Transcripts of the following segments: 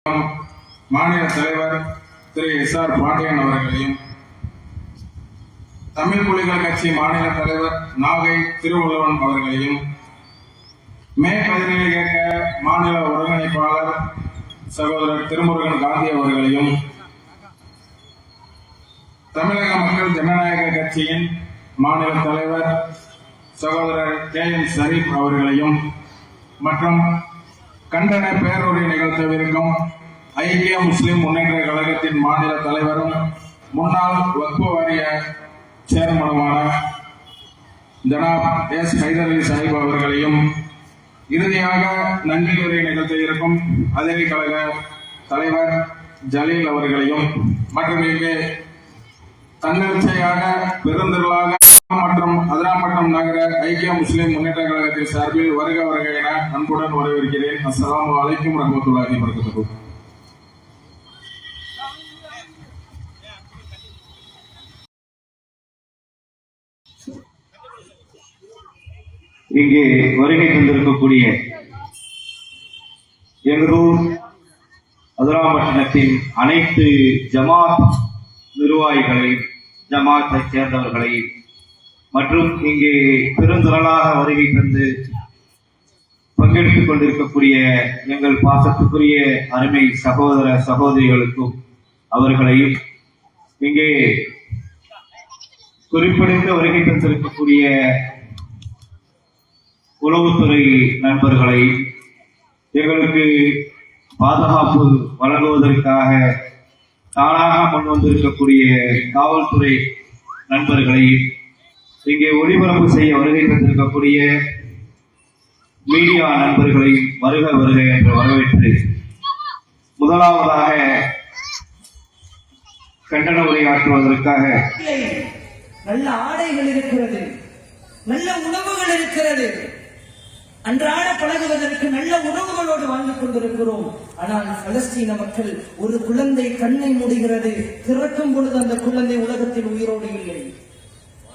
மாநில தலைவர் திரு எஸ்.ஆர். பாண்டியன் அவர்களையும், தமிழ் புலிகள் கட்சி மாநில தலைவர் நாகை திருவள்ளுவன் அவர்களையும், மே 17 கேட்க மாநில ஒருங்கிணைப்பாளர் சகோதரர் திருமுருகன் காந்தி அவர்களையும், தமிழக மக்கள் ஜனநாயக கட்சியின் மாநில தலைவர் சகோதரர் KM ஷரீப் அவர்களையும் மற்றும் கண்டன பேருரை நிகழ்த்தவிருக்கும் ஐக்கிய முஸ்லிம் முன்னேற்ற கழகத்தின் மாநில தலைவரும் முன்னாள் வக்ஃப் வாரிய சேர்மனுமான ஜனாப் எஸ். ஹைதர் அலி சாஹிப் அவர்களையும், இறுதியாக நன்றியுரை நிகழ்த்த இருக்கும் அதிரி கழக தலைவர் ஜலீல் அவர்களையும் மற்றும் இங்கே தன்னெச்சையாக பெருந்திரளாக மற்றும் அதிராம்பட்டம் நகர ஐக்கிய முஸ்லிம் முன்னேற்ற கழகத்தின் சார்பில் வருக வருக என அன்புடன் வரவேற்கிறேன். அஸ்ஸலாமு அலைக்கும் வரஹ்மத்துல்லாஹி வபரகாத்துஹு. இங்கே வருகை தந்திருக்கக்கூடிய எங்களூர் அதிராம்பட்டினத்தின் அனைத்து ஜமாத் நிர்வாகிகளை, ஜமாத்தை சேர்ந்தவர்களை மற்றும் இங்கே பெருந்திரளாக வருகை தந்து பங்கெடுத்துக் கொண்டிருக்கக்கூடிய எங்கள் பாசத்துக்குரிய அருமை சகோதர சகோதரிகளுக்கும் அவர்களையும், இங்கே குறிப்பிடுத்த வருகை தந்திருக்கக்கூடிய உளவுத்துறை நண்பர்களை, எங்களுக்கு பாதுகாப்பு வழங்குவதற்காக தானாக முன் வந்திருக்கக்கூடிய காவல்துறை நண்பர்களை, இங்கே ஒளிபரப்பு செய்ய வருகை தந்திருக்கக்கூடிய மீடியா நண்பர்களை வருக வருக என்று வரவேற்று, முதலாவதாக கண்டன உரையாற்றுவதற்காக நல்ல ஆடைகள் இருக்கிறது, நல்ல உணவுகள் இருக்கிறது, அன்றாட பழகுவதற்கு நல்ல உணவுகளோடு வாழ்ந்து கொண்டிருக்கிறோம். ஆனால் பலஸ்தீன மக்கள், ஒரு குழந்தை கண்ணை மூடுகிறது, திறக்கும் பொழுது அந்த குழந்தை உலகத்தில் உயிரோடு இல்லை.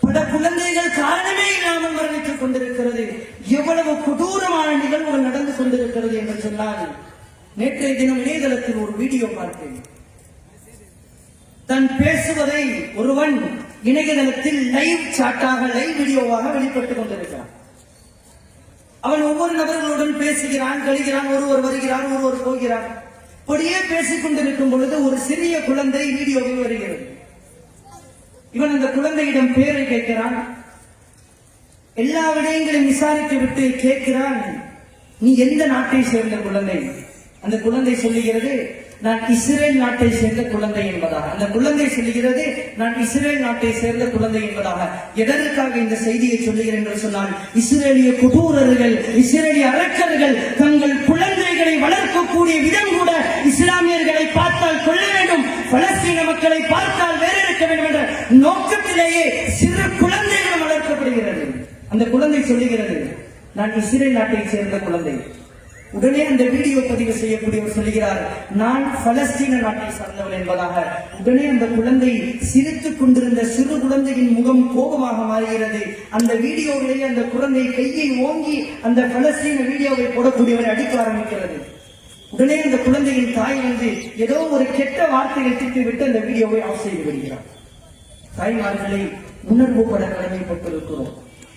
பல குழந்தைகள் காரணமே இல்லாமல் மரணித்துக் கொண்டிருக்கிறது. எவ்வளவு கொடூரமான நிகழ்வுகள் நடந்து கொண்டிருக்கிறது என்று சொன்னால், நேற்றைய தினம் இணையதளத்தில் ஒரு வீடியோ பார்த்தேன். தன் பேசுவதை ஒருவன் இணையதளத்தில் லைவ் சாட்டாக, லைவ் வீடியோவாக வெளிப்பட்டுக் கொண்டிருக்கிறான். அவன் ஒவ்வொரு நபர்களுடன் பேசுகிறான், கழிகிறான், ஒருவர் வருகிறார், ஒருவர் போகிறார். அப்படியே பேசிக் கொண்டிருக்கும் பொழுது ஒரு சிறிய குழந்தை வீடியோவில் வருகிறது. இவன் அந்த குழந்தையிடம் பேரை கேட்கிறான். எல்லா விடயங்களையும் விசாரித்து விட்டு கேட்கிறான், நீ எந்த நாட்டை சேர்ந்த குழந்தை? அந்த குழந்தை சொல்லுகிறது, நான் இஸ்ரேல் நாட்டை சேர்ந்த குழந்தை என்பதாக. அந்த குழந்தை சொல்லுகிறது, நான் இஸ்ரேல் நாட்டை சேர்ந்த குழந்தை என்பதாக. எதற்காக இந்த செய்தியை சொல்லுகிறேன் என்று சொன்னால், இஸ்ரேலிய கொடூரர்கள், இஸ்ரேலிய அரக்கர்கள் தங்கள் குழந்தைகளை வளர்க்கக்கூடிய விதம் கூட இஸ்லாமியர்களை பார்த்தால் கொள்ள வேண்டும், பலஸ்தீன மக்களை பார்த்தால் வேறு இருக்க வேண்டும் என்ற நோக்கத்திலேயே சிறு குழந்தைகள் வளர்க்கப்படுகிறது. அந்த குழந்தை சொல்லுகிறது, நான் இஸ்ரேல் நாட்டை சேர்ந்த குழந்தை. உடனே அந்த வீடியோ பதிவு செய்யக்கூடியவர் சொல்லுகிறார், நான் பலஸ்தீன நாட்டை சார்ந்தவன் என்பதாக. உடனே அந்த குழந்தை சிரித்துக் கொண்டிருந்த சிறு குழந்தையின் முகம் கோபமாக மாறுகிறது. அந்த வீடியோவிலேயே அந்த குழந்தை கையை ஓங்கி அந்த பலஸ்தீன வீடியோவை போடக்கூடியவரை அடிக்க ஆரம்பிக்கிறது. உடனே அந்த குழந்தையின் தாய் வந்து ஏதோ ஒரு கெட்ட வார்த்தையை திட்டிவிட்டு அந்த வீடியோவை ஆஃப் செய்து விடுகிறார். தாய்மார்களை உணர்வு பட கடமைப்பட்டிருக்கிறோம்.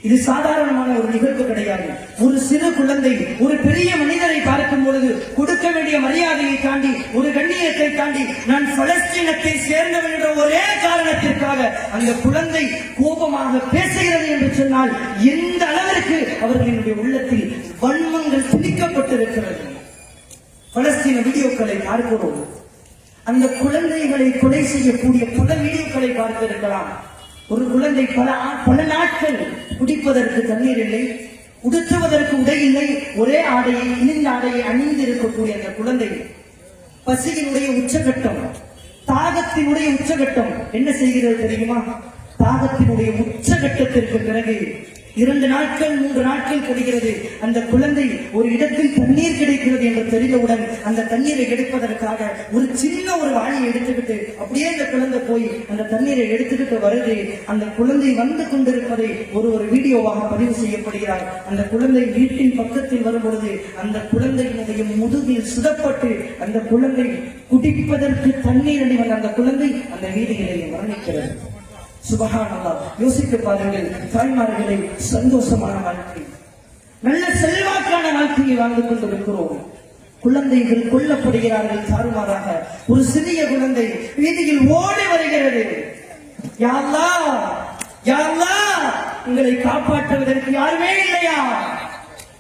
இது சாதாரணமான ஒரு நிகழ்வு கிடையாது. ஒரு சிறு குழந்தை ஒரு பெரிய மனிதரை பார்க்கும் பொழுது கொடுக்க வேண்டிய மரியாதையை தாண்டி, ஒரு கண்ணியத்தை தாண்டி, நான் பலஸ்தீனத்தை சேர்ந்தவன் என்ற ஒரே காரணத்திற்காக அந்த குழந்தை கோபமாக பேசுகிறது என்று சொன்னால், எந்த அளவிற்கு அவர்களுடைய உள்ளத்தில் வன்மங்கள் திணிக்கப்பட்டிருக்கிறது. பலஸ்தீன வீடியோக்களை பார்க்கிறோம். அந்த குழந்தைகளை கொலை செய்யக்கூடிய பல வீடியோக்களை பார்த்திருக்கலாம். ஒரு குழந்தை பல நாட்கள் குடிப்பதற்கு தண்ணீர் இல்லை, உடுத்துவதற்கு உடை இல்லை, ஒரே ஆடையை, இணைந்த ஆடையை அணிந்து இருக்கக்கூடிய அந்த குழந்தை பசியினுடைய உச்சகட்டம், தாகத்தினுடைய உச்சகட்டம் என்ன செய்கிறது தெரியுமா? தாகத்தினுடைய உச்சகட்டத்திற்கு பிறகு 2 நாட்கள் 3 நாட்கள் கழிகிறது. அந்த குழந்தை ஒரு இடத்தில் தண்ணீர் கிடைக்கிறது என்று தெரிந்தவுடன் அந்த தண்ணீரை எடுப்பதற்காக ஒரு சின்ன ஒரு வாளியை எடுத்துக்கிட்டு அப்படியே அந்த குழந்தை போய் அந்த தண்ணீரை எடுத்துக்கிட்டு வருது. அந்த குழந்தை வந்து கொண்டிருப்பதை ஒரு வீடியோவாக பதிவு செய்யப்படுகிறார். அந்த குழந்தை வீட்டின் பக்கத்தில் வரும் பொழுது அந்த குழந்தையினுடைய முதுகில் சுடப்பட்டு அந்த குழந்தை குடிப்பதற்கு தண்ணீர் அடி வந்த அந்த குழந்தை அந்த வீதியிலேயே மரணிக்கிறது. சுபஹானல்லாஹ். யோசித்து பாருங்கள் தாய்மார்களை, சந்தோஷமான வாழ்க்கை, நல்ல செல்வாக்கான வாழ்க்கையை வாழ்ந்து கொண்டிருக்கிறோம். குழந்தைகள் கொல்லப்படுகிறார்கள் தாறுமாறாக. ஒரு சிறிய குழந்தை வீதியில் ஓடி வருகிறது. யா அல்லாஹ், யா அல்லாஹ், உங்களை காப்பாற்றுவதற்கு யாருமே இல்லையா?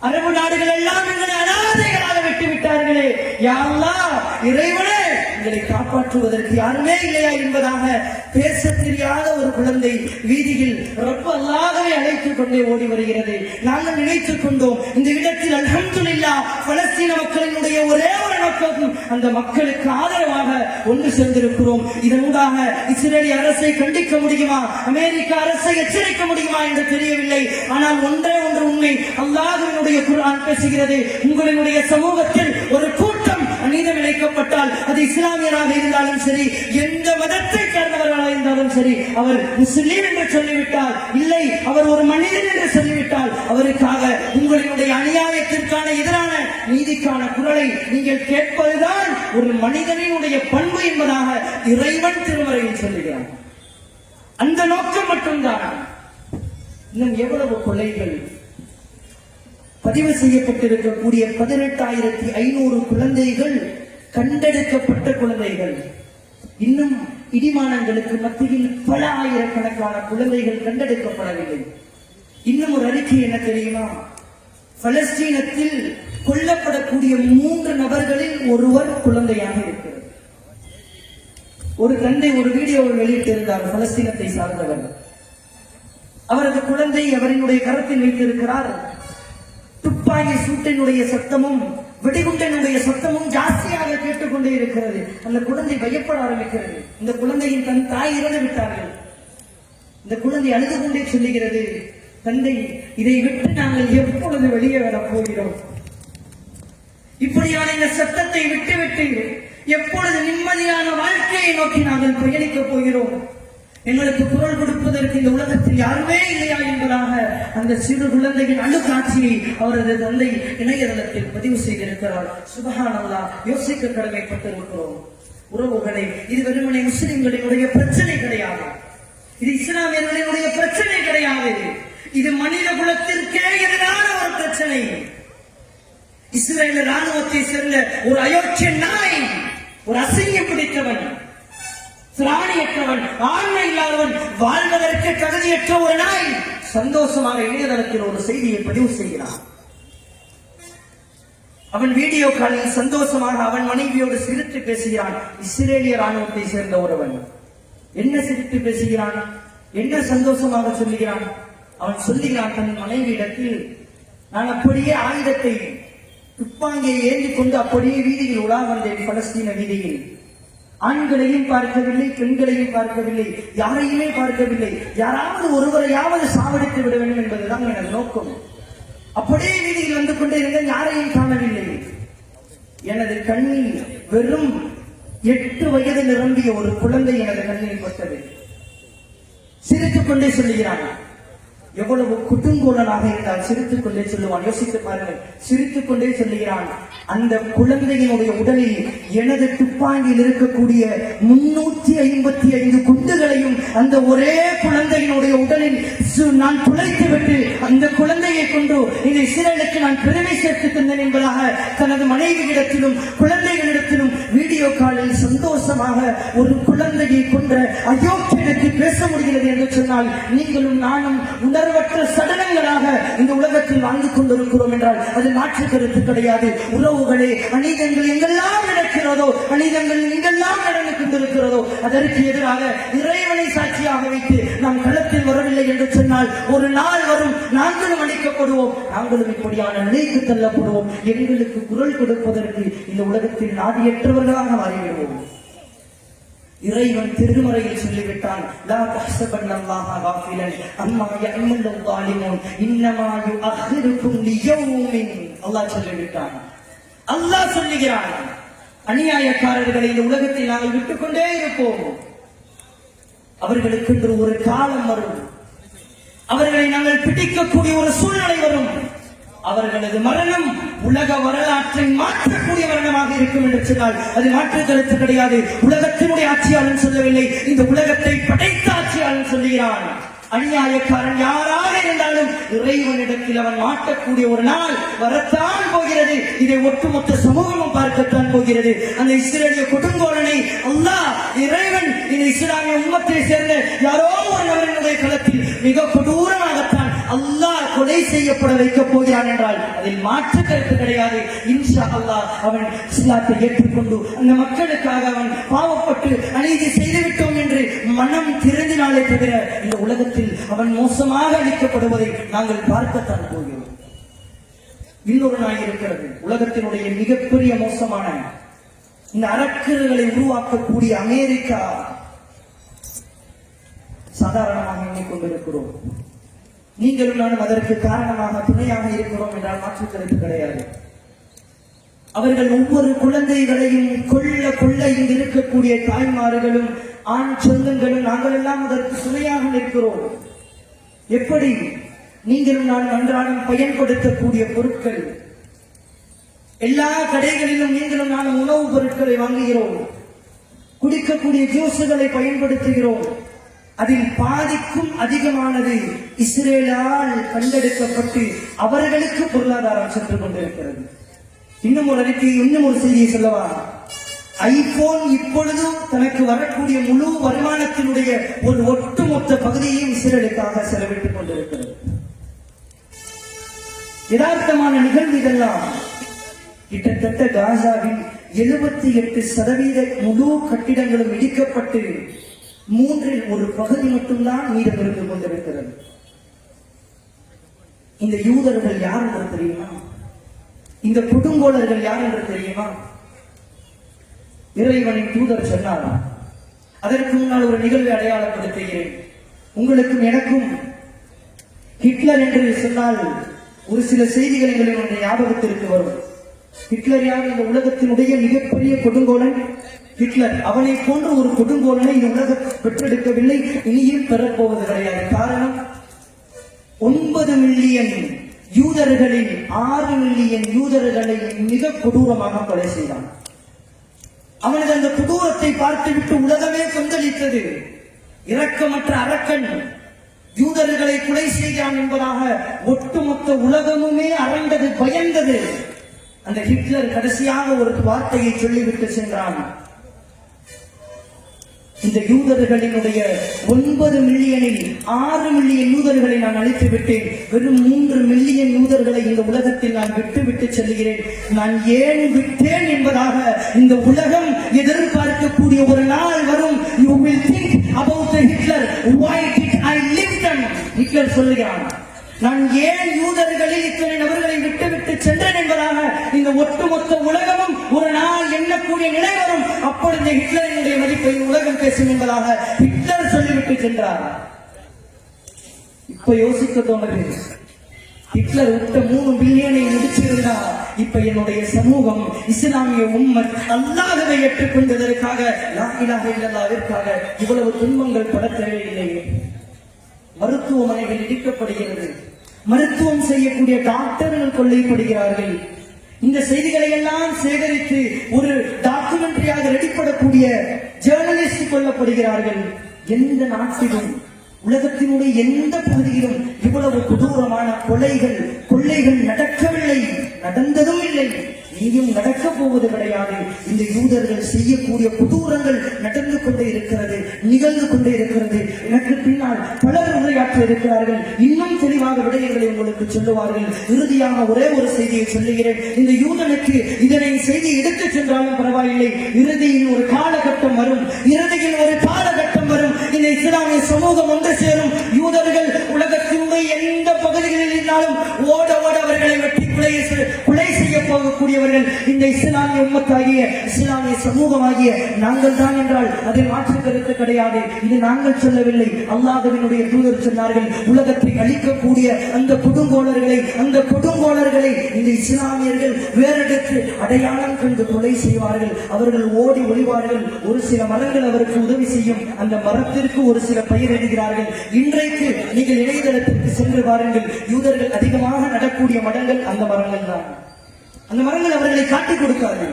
அரபு நாடுகள் எல்லாம் எங்களை அனாதைகளாக விட்டு விட்டார்களே. யா அல்லாஹ், இறைவனே எங்களை காப்பாற்றுவதற்கு யாருமே இல்லையா என்பதாக பேச தெரியாத ஒரு குழந்தை வீதியில் ரப்ப அல்லாஹ்வை அழைத்துக் கொண்டே ஓடி வருகிறது. நாங்கள் நினைத்துக் கொண்டோம் இந்த இடத்தில் அல்ஹம்துலில்லாஹ் பலஸ்தீன மக்களினுடைய ஒரே ஒரு நோக்கம் அந்த மக்களுக்கு ஆதரவாக ஒன்று சேர்ந்திருக்கிறோம். இதனூடாக இஸ்ரேலிய அரசை கண்டிக்க முடியுமா, அமெரிக்க அரசை எச்சரிக்க முடியுமா என்று தெரியவில்லை. ஆனால் ஒன்றே ஒன்று உண்மை, அல்லாஹ்வினுடைய குர்ஆன் பேசுகிறது. உங்களுடைய சமூகத்தில் ஒரு கூட்டம் அநீதம் இழைக்கப்பட்டால் அது இஸ்லாமியராக இருந்தாலும் சரி, எந்த மதத்தை சேர்ந்தவர்களாக இருந்தாலும் சரி, அவர் முஸ்லீம் என்று சொல்லிவிட்டால், இல்லை அவர் ஒரு மனிதன் என்று சொல்லிவிட்டால், அவருக்காக உங்களுடைய அநியாயத்திற்கான எதிரான நீதிக்கான குரலை நீங்கள் கேட்பதுதான் ஒரு மனிதனினுடைய பண்பு என்பதாக இறைவன் திருமறையில் சொல்லுகிறார். அந்த நோக்கம் மட்டும்தான். இன்னும் எவ்வளவு கொலைகள் பதிவு செய்யப்பட்டிருக்கக்கூடிய 18,500 குழந்தைகள், கண்டெடுக்கப்பட்ட குழந்தைகள். இன்னும் இடிமானங்களுக்கு மத்தியில் பல ஆயிரக்கணக்கான குழந்தைகள் கண்டெடுக்கப்படவில்லை. இன்னும் ஒரு அறிக்கை என்ன தெரியுமா? பலஸ்தீனத்தில் கொல்லப்படக்கூடிய 3 நபர்களில் ஒருவர் குழந்தையாக இருக்கிறது. ஒரு தந்தை ஒரு வீடியோவை வெளியிட்டிருந்தார், பலஸ்தீனத்தை சார்ந்தவர். அவரது குழந்தை அவரினுடைய கரத்தில் வைத்திருக்கிறார். துப்பாக்கி சூட்டினுடைய சத்தமும் வெடிகுண்டனுடைய சத்தமும் ஜாஸ்தியாக கேட்டுக்கொண்டே இருக்கிறது. அந்த குழந்தை பயப்பட ஆரம்பிக்கிறது. இந்த குழந்தையின் தன் தாய் இறந்து விட்டார்கள். இந்த குழந்தை அழுது கொண்டே சொல்லுகிறது, தந்தை, இதை விட்டு நாங்கள் எப்பொழுது வெளியே வரப் போகிறோம்? இப்படியான இந்த சத்தத்தை விட்டுவிட்டு எப்பொழுது நிம்மதியான வாழ்க்கையை நோக்கி நாங்கள் பயணிக்கப் போகிறோம்? எங்களுக்கு குரல் கொடுப்பதற்கு இந்த உலகத்தில் யாருமே இல்லையா என்பதாக அந்த சிறு குழந்தையின் அழுக்காட்சியை அவரது தந்தை இணையதளத்தில் பதிவு செய்திருக்கிறார். சுப்ஹானல்லாஹ். யோசிக்க கடமைப்பட்டிருக்கிறோம். உறவுகளை, இது வெறுமனே முஸ்லிம்களினுடைய பிரச்சனை கிடையாது, இது இஸ்லாமியர்களினுடைய பிரச்சனை கிடையாது, இது மனித குலத்திற்கே எதிரான ஒரு பிரச்சனை. இஸ்ரேல் ராணுவத்தை சேர்ந்த ஒரு அயோக்கிய நாய், ஒரு அசிங்கம் பிடித்தவன், திராணியற்றவன், ஆண்மை இல்லாதவன், வாழ்வதற்கு தகுதியற்ற ஒரு நாய் சந்தோஷமாக இணையதளத்தில் ஒரு செய்தியை பதிவு செய்கிறான். அவன் வீடியோ காலில் சந்தோஷமாக அவன் மனைவியோடு சிரித்து பேசுகிறான். இஸ்ரேலிய ராணுவத்தை சேர்ந்த ஒருவன் என்ன சிரித்து பேசுகிறான், என்ன சந்தோஷமாக சொல்லுகிறான்? அவன் சொல்லுகிறான் தன் மனைவியிடத்தில், நான் அப்படியே ஆயுதத்தை துப்பாங்கியை ஏந்தி கொண்டு அப்படியே வீதியில் உலா வந்தேன். பலஸ்தீன வீதியில் ஆண்களையும் பார்க்கவில்லை, பெண்களையும் பார்க்கவில்லை, யாரையுமே பார்க்கவில்லை. யாராவது ஒருவரையாவது சாவடித்து விட வேண்டும் என்பதுதான் எனது நோக்கம். அப்படியே வீதியில் வந்து கொண்டே இருந்தேன், யாரையும் காணவில்லை. எனது கண்ணில் வெறும் 8 வயது நிரம்பிய ஒரு குழந்தை எனது கண்ணில் பட்டது. சிரித்துக் கொண்டே சொல்லுகிறான். எவ்வளவு குடுங்கோலனாக இருந்தால் சிரித்துக் கொண்டே சொல்லுவான். யோசித்து பாருங்கள், சிரித்துக் கொண்டே சொல்லுகிறான். அந்த குழந்தையினுடைய உடலில் எனது துப்பாங்கியில் இருக்கக்கூடிய 355 குண்டுகளையும் அந்த ஒரே குழந்தையினுடைய உடலில் நான் துளைத்து விட்டு அந்த குழந்தையை கொண்டு இந்த இஸ்ரேலுக்கு நான் பெருமை சேர்த்து தந்தேன் என்பதாக தனது மனைவியிடத்திலும் குழந்தைகளிடத்திலும் வீடியோ காலில் சந்தோஷமாக ஒரு குழந்தையை கொன்ற அயோக்கியனுக்கு பேச முடிகிறது என்று சொன்னால், நீங்களும் நானும் உணர்வற்ற சடலங்களாக இந்த உலகத்தில் வாழ்ந்து கொண்டிருக்கிறோம் என்றால் அது மாற்று கருத்து கிடையாது. உறவுகளே, அநீதங்கள் எங்கெல்லாம் நடக்கிறதோ, அநீதங்கள் எங்கெல்லாம் நடந்து கொண்டிருக்கிறதோ அதற்கு எதிராக இறைவனை சாட்சியாக வைத்து நாம் களத்தில் வரவில்லை என்று சொன்னால் ஒரு நாள் வரும், நாங்களும் அழிக்கப்படுவோம், நாங்களும் இப்படியான நிலைக்கு தள்ளப்படுவோம். எங்களுக்கு குரல் கொடுப்பதற்கு இந்த உலகத்தில் நாதியற்றவர்களாக மாறிவிடுவோம். இறைவன் திருமறையில் சொல்லிவிட்டான், லா தஹ்சபன்னல்லாஹ காஃபிலன் அம்மா யஅமலு ஸாலிமூன் இன்னமா யுஅഖிருகும் லியௌமின். அல்லாஹ் சொல்லிவிட்டான். அல்லாஹ் சொல்லுகிறான், அநியாயக்காரர்களை இந்த உலகத்தில் நாங்கள் விட்டுக்கொண்டே இருப்போம். அவர்களுக்கு ஒரு காலம் வரும், அவர்களை நாங்கள் பிடிக்கக்கூடிய ஒரு சூழ்நிலை வரும். அவர்களது மரணம் உலக வரலாற்றை மாற்றக்கூடிய மரணமாக இருக்கும் என்று சொன்னால் அது மாற்று கருத்து கிடையாது. உலகத்தினுடைய ஆட்சியாளன் சொல்லவில்லை, இந்த உலகத்தை படைத்த ஆட்சியாளன் சொல்லுகிறான். அநியாயக்காரன் யாராக இருந்தாலும் இறைவனிடத்தில் அவன் மாட்டக்கூடிய ஒரு நாள் வரத்தான் போகிறது. இதை ஒட்டுமொத்த சமூகமும் பார்க்கத்தான் போகிறது. அந்த இஸ்ரேலிய கொடுங்கோலனை அல்லாஹ் இறைவன் இந்த இஸ்லாமிய உம்மத்தை சேர்ந்த யாரோ ஒரு நபரினுடைய களத்தில் மிக கொடூரமாகத்தான் அல்லாஹ் கொலை செய்யப்பட வைக்கப் போகிறான் என்றால் அதில் மாற்று கருத்து கிடையாது. இன்ஷா அல்லாஹ் அவன் இஸ்லாத்தை ஏற்றுக்கொண்டு அந்த மக்களுக்காக அவன் பாவப்பட்டு அநீதி செய்துவிட்டோம் என்று மனம் திருந்தினாலே தவிர இந்த உலகத்தில் அவன் மோசமாக அளிக்கப்படுவதை நாங்கள் பார்க்கத்தான் போகிறோம். இன்னொரு நாய் இருக்கிறது, உலகத்தினுடைய மிகப்பெரிய மோசமான இந்த அரக்கர்களை உருவாக்கக்கூடிய அமெரிக்கா. சாதாரணமாக எண்ணிக்கொண்டிருக்கிறோம், நீங்களும் நானும் அதற்கு காரணமாக துணையாக இருக்கிறோம் என்றால் மாற்றுக்கருத்து கிடையாது. அவர்கள் ஒவ்வொரு குழந்தைகளையும் கொள்ள இங்கு இருக்கக்கூடிய தாய்மார்களும் ஆண் சொந்தங்களும் நாங்கள் எல்லாம் அதற்கு துணையாக நிற்கிறோம். எப்படி? நீங்களும் நான் அன்றாடம் பயன்படுத்தக்கூடிய பொருட்கள், எல்லா கடைகளிலும் நீங்களும் நான் உணவுப் பொருட்களை வாங்குகிறோம், குடிக்கக்கூடிய ஜூஸுகளை பயன்படுத்துகிறோம். அதில் பாதிக்கும் அதிகமானது இஸ்ரேலால் கண்டெடுக்கப்பட்டு அவர்களுக்கு பொருளாதாரம் சென்று கொண்டிருக்கிறது. இன்னும் ஒரு செய்தியை சொல்லவா? ஐபோன் இப்பொழுதும் தனக்கு வரக்கூடிய முழு வருமானத்தினுடைய ஒரு ஒட்டுமொத்த பகுதியையும் இஸ்ரேலுக்காக செலவிட்டுக் கொண்டிருக்கிறது. யதார்த்தமான நிகழ்வு இதெல்லாம். கிட்டத்தட்ட காசாவில் 78% முழு கட்டிடங்களும் இடிக்கப்பட்டு 1/3 பகுதி மட்டும்தான் மீதம் இருந்து கொண்டிருக்கிறது. இந்த யூதர்கள் யார் என்று தெரியுமா? இந்த கொடுங்கோலர்கள் யார் என்று தெரியுமா? இறைவனின் தூதர் சொன்னார். அதற்கு முன்னால் ஒரு நிகழ்வை அடையாளப்படுத்துகிறேன். உங்களுக்கும் எனக்கும் ஹிட்லர் என்று சொன்னால் ஒரு சில செய்திகள் எங்களுடைய ஞாபகத்திற்கு வரும். ஹிட்லர் யார்? இந்த உலகத்தினுடைய மிகப்பெரிய கொடுங்கோலன் ஹிட்லர். அவனை போன்ற ஒரு கொடுங்கோலனை இந்த உலகம் பெற்றெடுக்கவில்லை, இனியும் பெறப்போவது கிடையாது. காரணம், 9 மில்லியன் யூதர்களில் 6 மில்லியன் யூதர்களை மிக கொடூரமாக கொலை செய்தான். அவனது அந்த கொடூரத்தை பார்த்துவிட்டு உலகமே கொந்தளித்தது. இரக்கமற்ற அரக்கன் யூதர்களை கொலை செய்கிறான் என்பதாக ஒட்டுமொத்த உலகமுமே அரண்டது, பயந்தது. அந்த ஹிட்லர் கடைசியாக ஒரு வார்த்தையை சொல்லிவிட்டு சென்றான். இந்த யூதர்களினுடைய 9 மில்லியனில் 6 மில்லியன் யூதர்களை நான் அழித்து விட்டேன். வெறும் 3 மில்லியன் யூதர்களை இந்த உலகத்தில் நான் விட்டு செல்கிறேன். நான் ஏன் விட்டேன் என்பதாக இந்த உலகம் எதிர்பார்க்கக்கூடிய ஒரு நாள் வரும். You will think about the Hitler. Why did I leave them? Hitler சொல்லுகிறான், நான் ஏன் யூதர்களில் இத்தனை நபர்களை விட்டு சென்றேன் என்பதாக இந்த ஒட்டுமொத்த உலகமும் ஒரு நாள் எண்ணக்கூடிய நிலை வரும். அப்பொழுது ஹிட்லரினுடைய மதிப்பை உலகம் பேசும் என்பதாக ஹிட்லர் சொல்லிவிட்டு சென்றார். இப்ப யோசிக்க தோணுது, ஹிட்லர் விட்ட 3 பில்லியனை முடிச்சிருந்தா இப்ப என்னுடைய சமூகம் இஸ்லாமிய உம்மத் அல்லாஹ்வை ஏற்றுக்கொண்டதற்காக, லா இலாஹ இல்லல்லாஹ்விற்காக இவ்வளவு துன்பங்கள் பட தேவையில்லையே. மருத்துவமனைகள் இடிக்கப்படுகிறது, மருத்துவம் செய்யக்கூடிய டாக்டர்கள் கொள்ளைப்படுகிறார்கள். இந்த செய்திகளை எல்லாம் சேகரித்து ஒரு டாக்குமெண்ட்ரியாக ரெடிப்படக்கூடிய ஜேர்னலிஸ்ட் கொல்லப்படுகிறார்கள். எந்த நாட்டிலும் உலகத்தினுடைய எந்த பகுதியிலும் இவ்வளவு கொடூரமான கொள்ளைகள் நடக்கவில்லை, நடந்ததும் இல்லை, இனியும் நடக்க போவது கிடையாது. இந்த யூதர்கள் செய்யக்கூடிய கொடூரங்கள் நடந்து கொண்டே இருக்கிறது, நிகழ்ந்து கொண்டே இருக்கிறது. எனக்கு பின்னால் பலர் உரையாற்ற இருக்கிறார்கள், இன்னும் தெளிவாக விடயங்களை உங்களுக்கு சொல்லுவார்கள். இறுதியாக ஒரே ஒரு செய்தியை சொல்லுகிறேன். இந்த யூதனுக்கு இதனை செய்தி எடுத்துச் சென்றாலும் பரவாயில்லை, இறுதியில் ஒரு காலகட்டம் வரும், இந்த இஸ்லாமிய சமூகம் ஒன்று சேரும். யூதர்கள் உலகத்தினுடைய எந்த பகுதிகளில் இருந்தாலும் ஓட அவர்களை வெட்டி கொலை செய்ய போகக்கூடியவர்கள். இந்த இஸ்லாமிய உம்மத்தாகிய இஸ்லாமிய சமூகமாகிய நாங்கள் தான் என்றால் அதில் மாற்று கருத்து கிடையாது. இது நாங்கள் சொல்லவில்லை, அல்லாஹ்வினுடைய தூதர் சொன்னார்கள். உலகத்தை அழிக்கக்கூடிய அந்த கொடுங்கோலர்களை இந்த இஸ்லாமியர்கள் வேறெடுத்து அடையாளம் கண்டு கொலை செய்வார்கள். அவர்கள் ஓடி ஒளிவார்கள். ஒரு சில மரங்கள் அவருக்கு உதவி செய்யும். அந்த மரத்திற்கு ஒரு சில பெயர் எழுதுகிறார்கள். இன்றைக்கு நீங்கள் இணையதளத்திற்கு சென்று பாருங்கள், யூதர்கள் அதிகமாக நடக்கூடிய மரங்கள் அந்த மரங்கள் தான். அந்த மரங்கள் அவர்களை காட்டிக் கொடுக்கார்கள்.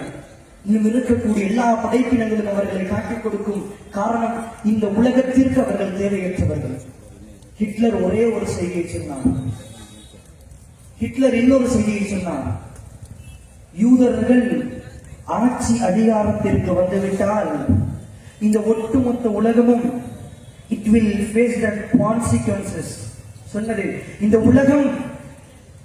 இன்னும் இருக்கக்கூடிய எல்லா படைப்பினங்களும் அவர்களை காட்டிக் கொடுக்கும். காரணம், இந்த உலகத்திற்கு அவர்கள் தேவையற்றவர்கள். ஹிட்லர் ஒரே ஒரு செய்தியை சொன்னார். ஹிட்லர் இன்னொரு செய்தியை சொன்னார். யூதர்கள் ஆட்சி அதிகாரத்திற்கு வந்துவிட்டால் இந்த ஒட்டுமொத்த உலகமும் it will face the consequences. சொன்னது, இந்த உலகம்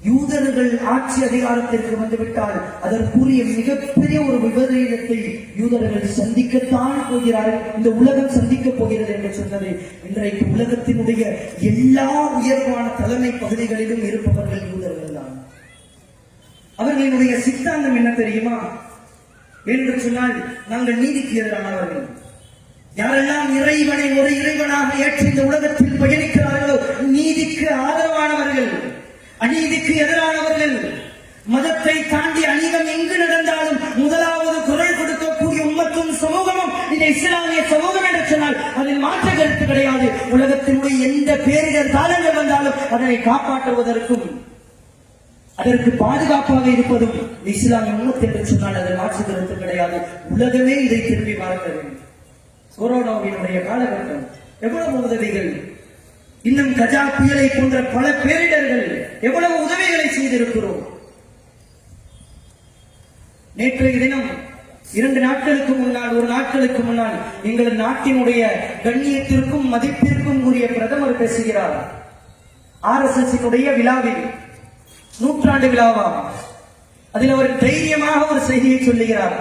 யூதர்கள் ஆட்சி அதிகாரத்திற்கு வந்துவிட்டால் அதற்குரிய மிகப்பெரிய ஒரு விபரீதத்தை யூதர்கள் சந்திக்கத்தான் போகிறார்கள், இந்த உலகம் சந்திக்கப் போகிறது என்று சொன்னது. இன்றைக்கு உலகத்தினுடைய எல்லா உயர்வான தலைமை பகுதிகளிலும் இருப்பவர்கள் யூதர்கள் தான். அவர்களுடைய சித்தாந்தம் என்ன தெரியுமா என்று சொன்னால், நாங்கள் நீதிக்கு எதிரானவர்கள். யாரெல்லாம் இறைவனை ஒரு இறைவனாக ஏற்று இந்த உலகத்தில் பயணிக்கிறார்களோ நீதிக்கு ஆதரவானவர்கள், அநீதிக்கு எதிரானவர்கள். மதத்தை தாண்டி அநீதம் எங்கு நடந்தாலும் முதலாவது குரல் கொடுக்கக்கூடிய உம்மத்தும் சமூகமும் இந்த இஸ்லாமிய சமூகம் என்று சொன்னால் அதில் மாற்று கருத்து கிடையாது. உலகத்தினுடைய எந்த பேரிடர் காலங்கள் வந்தாலும் அதனை காப்பாற்றுவதற்கும் அதற்கு பாதுகாப்பாக இருப்பதும் இஸ்லாமிய உம்மத் என்று சொன்னால் அதில் மாற்று கருத்து கிடையாது. உலகமே இதை திரும்பி பார்க்க வேண்டும். கொரோனாவினுடைய காலகட்டம் எவ்வளவு உதவிகள், இன்னும் கஜா புயலை போன்ற பல பேரிடர்கள், எவ்வளவு உதவிகளை செய்திருக்கிறோம். நேற்றைய தினம் 2 நாட்களுக்கு முன்னால், ஒரு நாட்களுக்கு முன்னால் எங்களது நாட்டினுடைய கண்ணியத்திற்கும் மதிப்பிற்கும் உரிய பிரதமர் பேசுகிறார். RSS விழாவில், நூற்றாண்டு விழாவாம். அதில் அவர் தைரியமாக ஒரு செய்தியை சொல்லுகிறார்.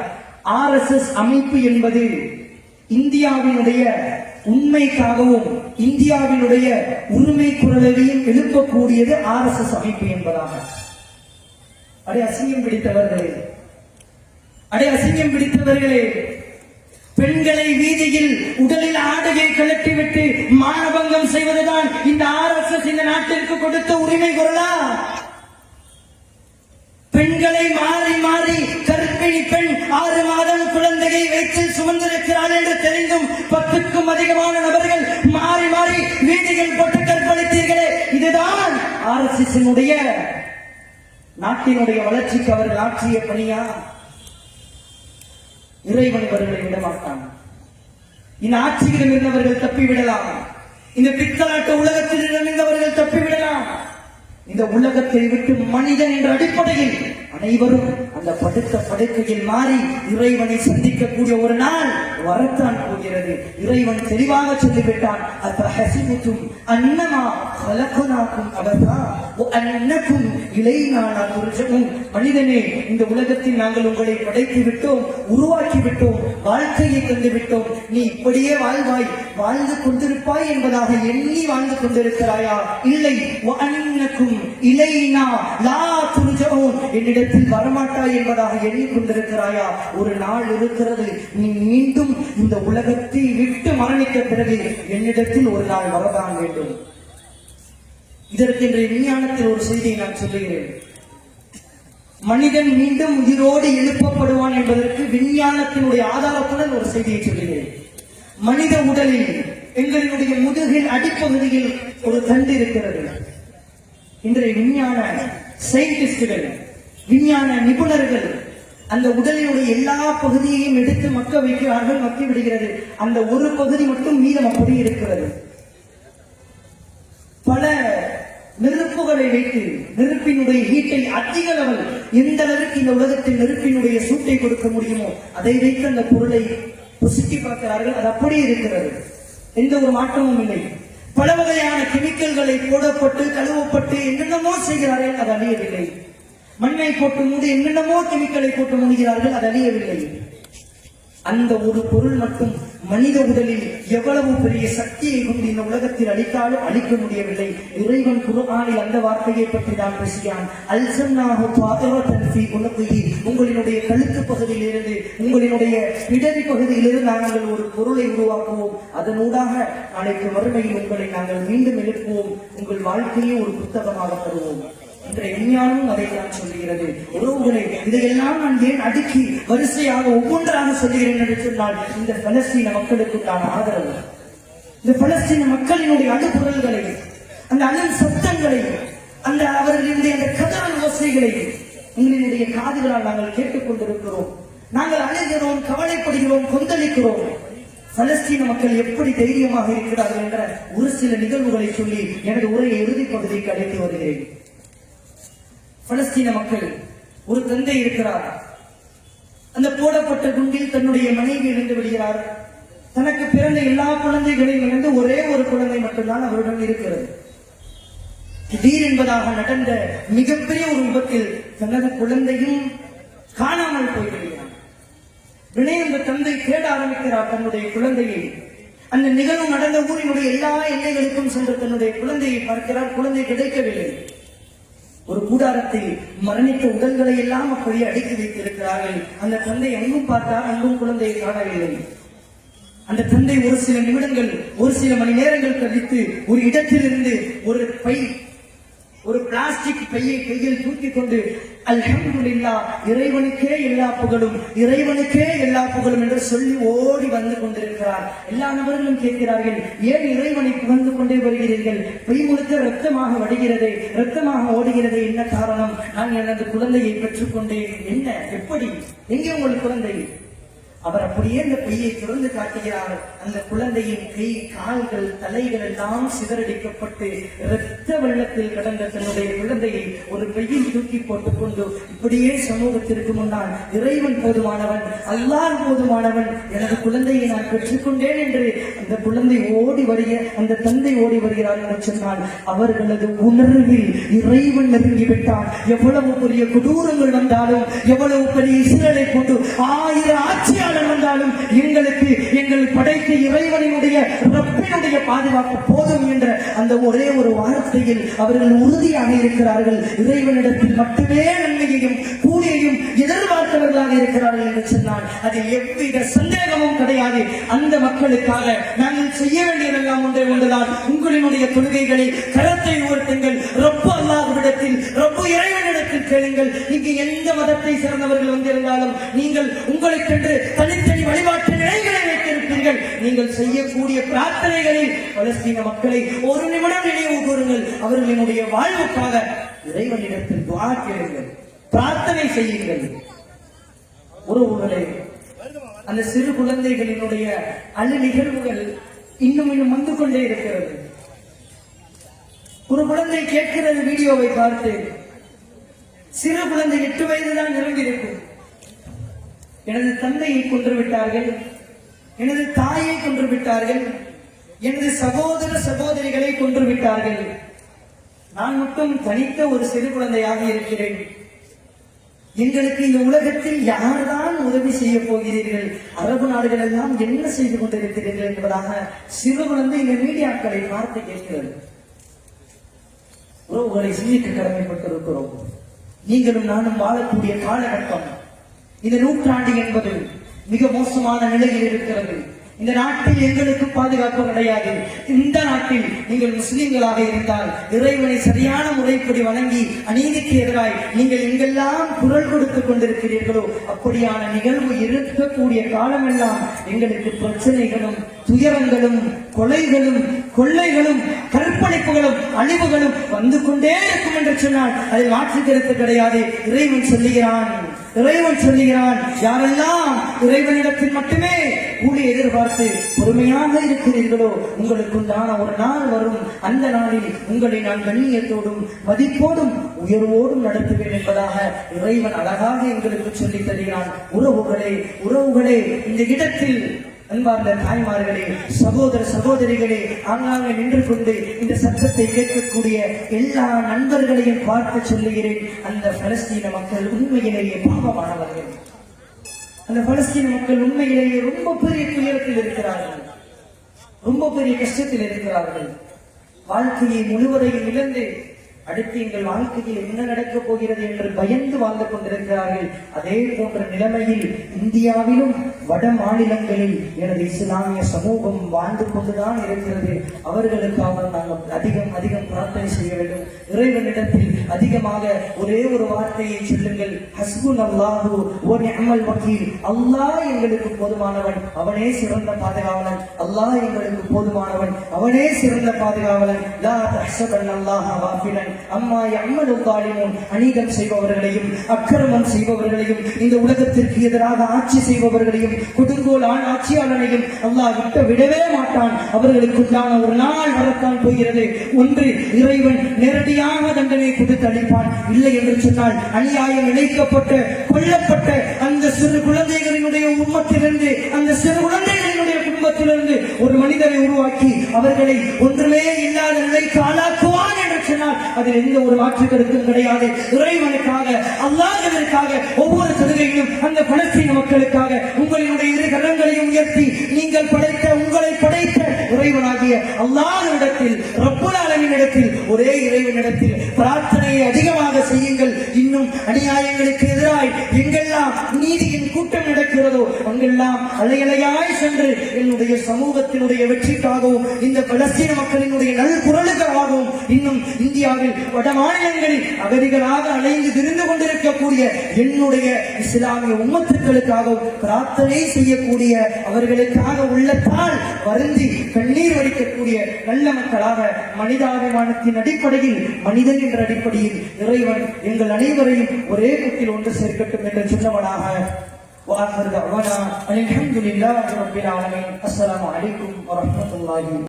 RSS அமைப்பு என்பது இந்தியாவினுடைய உண்மைக்காகவும் இந்தியாவினுடைய உரிமை குரலையும் எழுப்பக்கூடியது RSS அமைப்பு என்பதாக. அடே அசிங்கம் பிடித்தவர்களே, பெண்களை வீதியில் உடலில் ஆடையை கலட்டிவிட்டு மானபங்கம் செய்வதுதான் இந்த RSS இந்த நாட்டிற்கு கொடுத்த உரிமை குரலா? பெண்களை மாறி மாறி கர்ப்பிணி பெண் 6 மாதம் குழந்தையை வயிற்றில் சுமந்திருக்கிறாள் என்று தெரிந்தும் 10க்கும் அதிகமான நபர்கள் மாறி மாறி வீதிகள் போட்டு கற்பழித்தீர்களே, இதுதான் RSS நாட்டினுடைய வளர்ச்சிக்கு அவர்கள் ஆற்றிய பணியா? இறைவன் அவர்களை விடமாட்டான். இந்த ஆட்சியிடம் இருந்தவர்கள் தப்பிவிடலாம், இந்த பித்தலாட்ட உலகத்தில் இருந்தவர்கள் தப்பிவிடலாம். இந்த உலகத்தை விட்டு மனிதன் என்ற அடிப்படையில் அனைவரும் அந்த படுத்த படுக்கையில் மாறி இறைவனை சந்திக்கக்கூடிய ஒரு நாள் வரத்தான் போகிறது. இறைவன் தெளிவாக சொல்லிவிட்டான், அத்தஹஸிபுதும் அன்னமா ஹலக்னாகும் அபதா வ அன்னகும் இலைனா லா துர்ஜஊன். மனிதனே, இந்த உலகத்தில் நாங்கள் உங்களை படைத்து விட்டோம், உருவாக்கி விட்டோம், வாழ்க்கையை தந்து விட்டோம். நீ இப்படியே வாழ்ந்து கொண்டிருப்பாய் என்பதாக எண்ணி வாழ்ந்து கொண்டிருக்கிறாயா? இல்லை. வ அன்னகும் இலைனா லா துர்ஜஊன், என்னிடத்தில் வரமாட்டாய் என்பதாக எண்ணிக்கொண்டிருக்கிறாயா? ஒரு நாள் இருக்கிறது, நீ மீண்டும் இந்த உலகத்தை விட்டு மரணித்த பிறகு என்னிடத்தில் ஒரு நாள் வரதான் வேண்டும். இதற்கு இன்றைய விஞ்ஞானத்தில் ஒரு செய்தியை நான் சொல்லுகிறேன். மனிதன் மீண்டும் உயிரோடு எழுப்பப்படுவான் என்பதற்கு விஞ்ஞானத்தினுடைய ஆதாரத்துடன் ஒரு செய்தியை சொல்லுகிறேன். மனித உடலில் எங்களுடைய முதுகில் அடிப்பகுதியில் ஒரு தண்டு இருக்கிறது. இன்றைய விஞ்ஞான சயின்டிஸ்டுகள், விஞ்ஞான நிபுணர்கள் அந்த உடலினுடைய எல்லா பகுதியையும் எடுத்து மக்க வைக்கிறார்கள். மக்கி விடுகிறது. அந்த ஒரு பகுதி மட்டும் மீதம் அப்படி இருக்கிறது. பல நெருப்புகளை வைத்து நெருப்பினுடைய ஹீட்டை அதிக லெவல், எந்த அளவுக்கு இந்த உலகத்தில் நெருப்பினுடைய சூட்டை கொடுக்க முடியுமோ அதை வைத்து அந்த பொருளை சுற்றி பார்க்கிறார்கள். அது அப்படியே இருக்கிறது, எந்த ஒரு மாற்றமும் இல்லை. பல வகையான கெமிக்கல்களை போடப்பட்டு கழுவப்பட்டு என்னென்னமோ செய்கிறார்கள், அது அழியவில்லை. மண்ணை போட்டு மூடி என்னென்னமோ கெமிக்கலை போட்டு மூடுகிறார்கள், அது அழியவில்லை. அந்த ஒரு பொருள் மட்டும் மனித உடலில் எவ்வளவு பெரிய சக்தியை கொண்டு இந்த உலகத்தில் அளித்தாலும் அளிக்க முடியவில்லை. இறைவன் குர்ஆனில் அந்த வார்த்தையை பற்றி தான் பேசுகிறான். அல்சன்னாஹு ஃபாதிரத்தன் ஃபீ உனகிஹி, உங்களுடைய கழுத்து பகுதியிலிருந்து உங்களுடைய இடறி பகுதியிலிருந்து நாங்கள் ஒரு பொருளை உருவாக்குவோம். அதனூடாக நாளைக்கு மறுமையில் உங்களை நாங்கள் மீண்டும் எழுப்புவோம். உங்கள் வாழ்க்கையை ஒரு புத்தகமாக தருவோம். இன்றைய விஞ்ஞானமும் அதைத்தான் சொல்லுகிறது. உறவுகளை இதையெல்லாம் நான் ஏன் அடுக்கி வரிசையாக ஒவ்வொன்றாக சொல்லுகிறேன் என்று சொன்னால், இந்த பலஸ்தீன மக்களுக்குண்டான ஆதரவு, இந்த பலஸ்தீன மக்களினுடைய அழுகுரல்களை, அந்த அழும் சத்தங்களை, அந்த அவர்களுடைய அந்த கதறல் ஓசைகளை உங்களினுடைய காதுகளால் நாங்கள் கேட்டுக் கொண்டிருக்கிறோம். நாங்கள் அழுகிறோம், கவலைப்படுகிறோம், கொந்தளிக்கிறோம். பலஸ்தீன மக்கள் எப்படி தைரியமாக இருக்கிறார்கள் என்ற ஒரு சில நிகழ்வுகளை சொல்லி எனது உரையை இறுதி பகுதிக்கு அழைத்து வருகிறேன். பலஸ்தீன மக்கள், ஒரு தந்தை இருக்கிறார். அந்த போடப்பட்ட குண்டில் தன்னுடைய மனைவி இழந்து விடுகிறார். தனக்கு பிறந்த எல்லா குழந்தைகளையும் இழந்து ஒரே ஒரு குழந்தை மட்டும்தான் அவரிடம் இருக்கிறது. திடீர் என்பதாக நடந்த மிகப்பெரிய ஒரு விபத்தில் தனது குழந்தையும் காணாமல் போய்விடுகிறார். உடனே அந்த தந்தை தேட ஆரம்பிக்கிறார் தன்னுடைய குழந்தையை. அந்த நிகழ்வு நடந்த ஊரினுடைய எல்லா எல்லைகளுக்கும் சென்று தன்னுடைய குழந்தையை பார்க்கிறார். குழந்தை கிடைக்கவில்லை. ஒரு கூடாரத்தில் மரணித்த உடல்களை எல்லாம் அப்படியே அடுக்கி வைத்திருக்கிறார்கள். அந்த தந்தை அங்கும் பார்த்தார், அங்கும் குழந்தையை காணவில்லை. அந்த தந்தை ஒரு சில நிமிடங்கள், ஒரு சில மணி நேரங்கள் கழித்து ஒரு இடத்திலிருந்து ஒரு பிளாஸ்டிக் பையை கையில் தூக்கி கொண்டு அல்ஹம்துலில்லாஹ், இறைவனுக்கே எல்லா புகழும், இறைவனுக்கே எல்லா புகழும் என்று சொல்லி ஓடி வந்து கொண்டிருக்கிறார். எல்லா நபர்களும் கேட்கிறார்கள், ஏன் இறைவனை புகழ்ந்து கொண்டே வருகிறீர்கள்? பை முழுக்க ரத்தமாக வடிகிறது, ரத்தமாக ஓடுகிறது, என்ன காரணம்? நான் எனது குழந்தையை பெற்றுக்கொண்டேன். என்ன, எப்படி, எங்கே உங்கள் குழந்தை? அவர் அப்படியே அந்த பையை திறந்து காட்டுகிறார். அந்த குழந்தையின் கை, கால்கள், தலைகள் எல்லாம் சிதறடிக்கப்பட்டு இரத்த வெள்ளத்தில் கடந்த தன்னுடைய குழந்தையை ஒரு பையில் தூக்கி போட்டுக் கொண்டு இப்படியே சமூகத்திற்கு முன்னால், இறைவன் போதுமானவன், அல்லாஹ் போதுமானவன், எனது குழந்தையை நான் பெற்றுக்கொண்டேன் என்று அந்த குழந்தை ஓடி அந்த தந்தை ஓடி வருகிறார் என்று சொன்னால், அவர்களது உணர்வில் இறைவன் நெருங்கிவிட்டார். எவ்வளவு பெரிய கொடூரங்கள் வந்தாலும், எவ்வளவு பெரிய இஸ்ரேலை கொண்டு 1000 ஆட்சியாளர் வந்தாலும், எங்கள் படைத்த இறைவனுடைய ரப்பினுடைய பாதுகாப்பு போதும் என்ற அந்த ஒரே ஒரு வார்த்தையில் அவர்கள் உறுதியாக இருக்கிறார்கள். இறைவனிடத்தில் மட்டுமே நன்மையையும் கூலியையும் எதிர்பார்த்தவர்களாக இருக்கிறார்கள் என்று சொன்னால் அதில் எவ்வித சந்தேகமும் கிடையாது. அந்த மக்களுக்காக நாங்கள் செய்ய வேண்டியதெல்லாம் ஒன்றுதான். உங்களினுடைய தொழுகைகளை கரத்தை உயர்த்துங்கள், ரப்பு அல்லாஹ்விடத்தில், ரப்பு இறைவனிடத்தில் கேளுங்கள். இங்கு எந்த மதத்தை சேர்ந்தவர்கள் வந்திருந்தாலும் நீங்கள் உங்களுக்கென்று தனித்தனி வழிபாட்டு நிலைகளை வைத்திருப்பீர்கள். நீங்கள் செய்யக்கூடிய பிரார்த்தனைகளில் பலஸ்தீன மக்களை ஒரு நிமிடம் நினைவு கூறுங்கள். அவர்களினுடைய வாழ்வுக்காக இறைவனிடத்தில் துஆ கேளுங்கள், பிரார்த்தனை செய்யுங்கள். உறவுகளே, அந்த சிறு குழந்தைகளினுடைய அழு நிகழ்வுகள் இன்னும் வந்து கொண்டே இருக்கிறது. ஒரு குழந்தை கேட்கிறது வீடியோவை பார்த்து, சிறு குழந்தை 8 வயதுதான் நிரம்பியிருக்கும். எனது தந்தையை கொன்று விட்டார்கள், எனது தாயை கொன்று விட்டார்கள், எனது சகோதர சகோதரிகளை கொன்று விட்டார்கள். நான் மட்டும் தனித்த ஒரு சிறு குழந்தையாக இருக்கிறேன். எங்களுக்கு இந்த உலகத்தில் யார்தான் உதவி செய்ய போகிறீர்கள்? அரபு நாடுகள் எல்லாம் என்ன செய்து கொண்டிருக்கிறீர்கள் என்பதாக சிறு குழந்தை இந்த மீடியாக்களை பார்த்து கேட்கிறது. உறவுகளை சிந்திக்க கடமைப்பட்டிருக்கிறோம். நீங்களும் நானும் வாழக்கூடிய காலகட்டம், இந்த நூற்றாண்டு என்பது மிக மோசமான நிலையில் இருக்கிறது. இந்த நாட்டில் எங்களுக்கு பாதுகாப்பு கிடையாது. இந்த நாட்டில் நீங்கள் முஸ்லிம்களாக இருந்தால் இறைவனை சரியான முறைப்படி வணங்கி அநீதிக்கு எதிராய் நீங்கள் எங்கெல்லாம் குரல் கொடுத்துக் கொண்டிருக்கிறீர்களோ அப்படியான நிகழ்வு இருக்கக்கூடிய காலமெல்லாம் எங்களுக்கு பிரச்சனைகளும், துயரங்களும், கொலைகளும், கொள்ளைகளும், கற்பழிப்புகளும், அழிவுகளும் வந்து கொண்டே இருக்கும் என்று சொன்னால் அதில் மாற்று கருத்து கிடையாது. இறைவன் சொல்லுகிறான், யாரெல்லாம் இறைவனிடத்தில் மட்டுமே கூலி எதிர்பார்த்து பொறுமையாக இருக்கிறீர்களோ உங்களுக்குண்டான ஒரு நாள் வரும். அந்த நாளில் உங்களை நான் கண்ணியத்தோடும் மதிப்போடும் உயர்வோடும் நடத்துவேன் என்பதாக இறைவன் அழகாக எங்களுக்கு சொல்லித் தருகிறான். உறவுகளே, இந்த இடத்தில் அன்பார்ந்த தாய்மார்களே, சகோதர சகோதரிகளே, ஆங்காங்கே நின்று கொண்டு இந்த சத்தத்தை கேட்கக்கூடிய எல்லா நண்பர்களையும் பார்த்து சொல்லுகிறேன், அந்த பலஸ்தீன மக்கள் உண்மையிலேயே பாவமானவர்கள். அந்த பலஸ்தீன மக்கள் உண்மையிலேயே ரொம்ப பெரிய துயரத்தில் துன்பத்தில் இருக்கிறார்கள், ரொம்ப பெரிய கஷ்டத்தில் இருக்கிறார்கள். வாழ்க்கையை முழுவதையும் இழந்து அடுத்து எங்கள் வாழ்க்கையில் என்ன நடக்கப் போகிறது என்று பயந்து வாழ்ந்து கொண்டிருக்கிறார்கள். அதே போன்ற நிலைமையில் இந்தியாவிலும் வட மாநிலங்களில் எனது இஸ்லாமிய சமூகம் வாழ்ந்து கொண்டுதான் இருக்கிறது. அவர்களுக்காக நாங்கள் அதிகம் அதிகம் பிரார்த்தனை செய்ய வேண்டும். இறைவனிடத்தில் அதிகமாக ஒரே ஒரு வார்த்தையை சொல்லுங்கள், ஹஸ்புன் அல்லாஹு வ நிஅமல் வக்கீல். அல்லாஹ் எங்களுக்கு போதுமானவன், அவனே சிறந்த பாதுகாவலன். அல்லாஹ் எங்களுக்கு போதுமானவன், அவனே சிறந்த பாதுகாவலன். லா தஹ்சபன் அல்லாஹ காஃபிலன் அம்மா யஅமலு ஸாலிமூன். அநீதம் செய்பவர்களையும் அக்கிரமம் செய்பவர்களையும் இந்த உலகத்திற்கு எதிராக ஆட்சி செய்பவர்களையும் கொடுங்கோல் ஆட்சியாளனையும் அல்லாஹ் விடவே மாட்டான். அவர்களுக்குண்டான ஒரு நாள் வரத்தான் போகிறது. ஒன்று, இறைவன் நேரடியாக தண்டனை கொடுத்து அளிப்பான். இல்லை என்று சொன்னால் அநியாயம் இழைக்கப்பட்ட கொல்லப்பட்ட அந்த சிறு குழந்தைகளினுடைய உம்மத்திலிருந்து, அந்த சிறு குழந்தைகளினுடைய குடும்பத்திலிருந்து ஒரு மனிதரை உருவாக்கி அவர்களை ஒன்றுமே இல்லாத நிலைக்கு ஆளாக்குவான் என்று சொன்னால் அதில் எந்த ஒரு மாற்று கருத்தும் கிடையாது. இறைவனுக்காக, அல்லாஹ்விற்காக ஒவ்வொரு சலுகையிலும் அந்த பலஸ்தீன மக்களுக்காக உங்களுடைய இரு கரங்களையும் உயர்த்தி நீங்கள் படைத்த, உங்களை படைத்த இறைவனாகிய அல்லாஹ்விடத்தில், ரப்புல் ஆலமீனிடத்தில், ஒரே இறைவனிடத்தில் பிரார்த்தனையை அதிகமாக செய்யுங்கள். இன்னும் அநியாயங்களுக்கு எதிராய் எங்கெல்லாம் நீதியின் கூட்டம் நடக்கிறதோ அங்கெல்லாம் அலையலையாய் சென்று என்னுடைய சமூகத்தினுடைய வெற்றிக்காகவும் இந்த பலஸ்தீன மக்களினுடைய நல்குரலுக்காகவும் இன்னும் இந்தியாவில் வட மாநிலங்களில் அகதிகளாக அலைந்து திரிந்து கொண்டிருக்கக்கூடிய என்னுடைய இஸ்லாமிய உம்மத்துக்களுக்காகவும் பிரார்த்தனை செய்யக்கூடிய, அவர்களுக்காக உள்ளத்தால் வருந்தி கண்ணீர் வடிக்கக்கூடிய நல்ல மக்களாக மனிதாபிமானத்தின் அடிப்படையில், மனிதன் என்ற அடிப்படையில் இறைவன் எங்கள் அனைவரையும் ஒரே குத்தில் ஒன்று சேர்க்கட்டும் என்று சொன்னவனாக وآخر دعوانا الحمد لله رب العالمين. السلام عليكم ورحمة الله